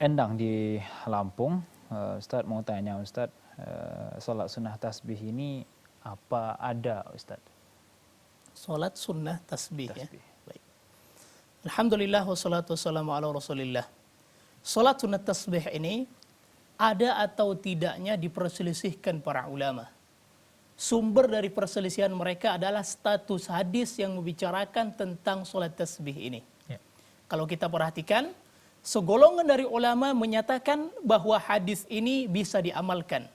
Endang di Lampung. Ustadz mau tanya Ustadz, sholat sunnah tasbih ini apa ada Ustadz? Salat sunnah tasbih, ya. Tasbih. Baik. Alhamdulillah wassalatu wassalamu ala Rasulillah. Salat sunnah tasbih ini ada atau tidaknya diperselisihkan para ulama. Sumber dari perselisihan mereka adalah status hadis yang membicarakan tentang salat tasbih ini. Ya. Kalau kita perhatikan, segolongan dari ulama menyatakan bahwa hadis ini bisa diamalkan.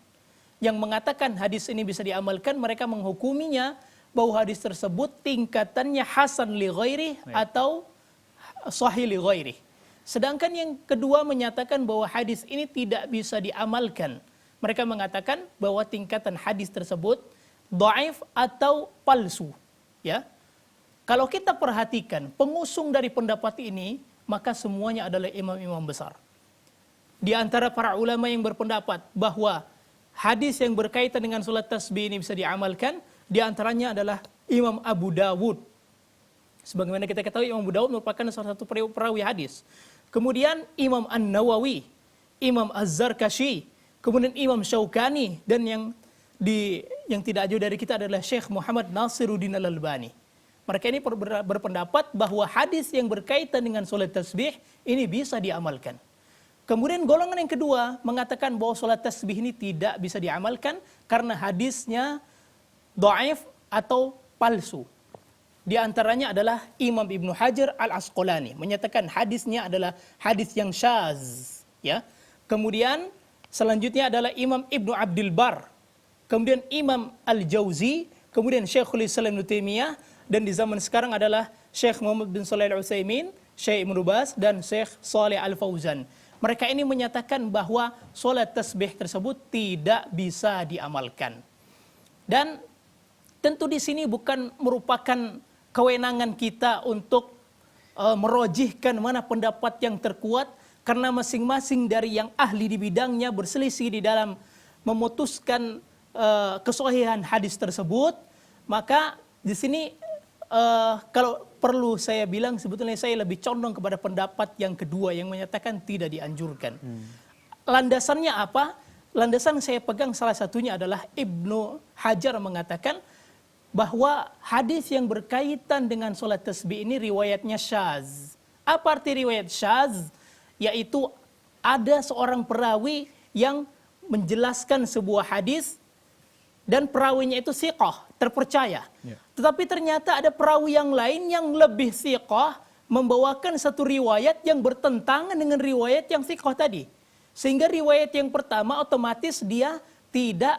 Yang mengatakan hadis ini bisa diamalkan, mereka menghukuminya bahwa hadis tersebut tingkatannya hasan li ghairi atau sahih li ghairi. Sedangkan yang kedua menyatakan bahwa hadis ini tidak bisa diamalkan. Mereka mengatakan bahwa tingkatan hadis tersebut dhaif atau palsu, ya. Kalau kita perhatikan pengusung dari pendapat ini, maka semuanya adalah imam-imam besar. Di antara para ulama yang berpendapat bahwa hadis yang berkaitan dengan salat tasbih ini bisa diamalkan, di antaranya adalah Imam Abu Dawud. Sebagaimana kita ketahui, Imam Abu Dawud merupakan salah satu perawi hadis. Kemudian Imam An-Nawawi, Imam Az-Zarkashi, kemudian Imam Syaukani, dan yang tidak jauh dari kita adalah Syekh Muhammad Nasiruddin Al-Albani. Mereka ini berpendapat bahwa hadis yang berkaitan dengan salat tasbih ini bisa diamalkan. Kemudian golongan yang kedua mengatakan bahwa salat tasbih ini tidak bisa diamalkan karena hadisnya dhaif atau palsu. Di antaranya adalah Imam Ibnu Hajar Al-Asqalani menyatakan hadisnya adalah hadis yang syaz, ya. Kemudian selanjutnya adalah Imam Ibnu Abdul Bar, kemudian Imam Al-Jauzi, kemudian Syekhul Islam Ibnu Taimiyah, dan di zaman sekarang adalah Syekh Muhammad bin Shalih Al-Utsaimin, Syekh Ibnu Baz, dan Syekh Shalih Al-Fauzan. Mereka ini menyatakan bahwa salat tasbih tersebut tidak bisa diamalkan. Dan tentu di sini bukan merupakan kewenangan kita untuk merojihkan mana pendapat yang terkuat, karena masing-masing dari yang ahli di bidangnya berselisih di dalam memutuskan kesahihan hadis tersebut. Maka di sini kalau perlu saya bilang, sebetulnya saya lebih condong kepada pendapat yang kedua yang menyatakan tidak dianjurkan. Landasannya apa? Landasan saya pegang salah satunya adalah Ibnu Hajar mengatakan bahwa hadis yang berkaitan dengan salat tasbih ini riwayatnya syaz. Apa arti riwayat syaz? Yaitu ada seorang perawi yang menjelaskan sebuah hadis dan perawinya itu thiqah, terpercaya. Ya. Tetapi ternyata ada perawi yang lain yang lebih thiqah membawakan satu riwayat yang bertentangan dengan riwayat yang thiqah tadi. Sehingga riwayat yang pertama otomatis dia tidak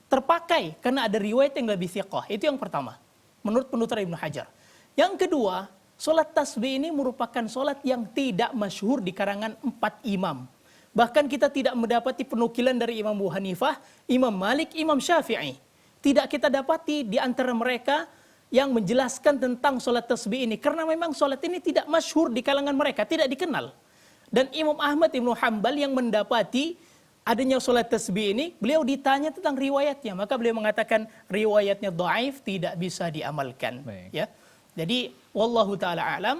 terpakai karena ada riwayat yang lebih thiqah. Itu yang pertama, menurut penutur Ibnu Hajar. Yang kedua, salat tasbih ini merupakan salat yang tidak masyhur di karangan 4 imam. Bahkan kita tidak mendapati penukilan dari Imam Abu Hanifah, Imam Malik, Imam Syafi'i. Tidak kita dapati di antara mereka yang menjelaskan tentang salat tasbih ini. Karena memang salat ini tidak masyhur di kalangan mereka, tidak dikenal. Dan Imam Ahmad Ibnu Hanbal yang mendapati adanya salat tasbih ini, beliau ditanya tentang riwayatnya. Maka beliau mengatakan riwayatnya dhaif, tidak bisa diamalkan. Ya. Jadi, wallahu ta'ala alam,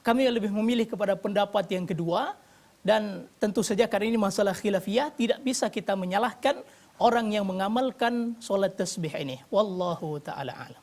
kami lebih memilih kepada pendapat yang kedua. Dan tentu saja karena ini masalah khilafiyah, tidak bisa kita menyalahkan orang yang mengamalkan salat tasbih ini. Wallahu ta'ala alam.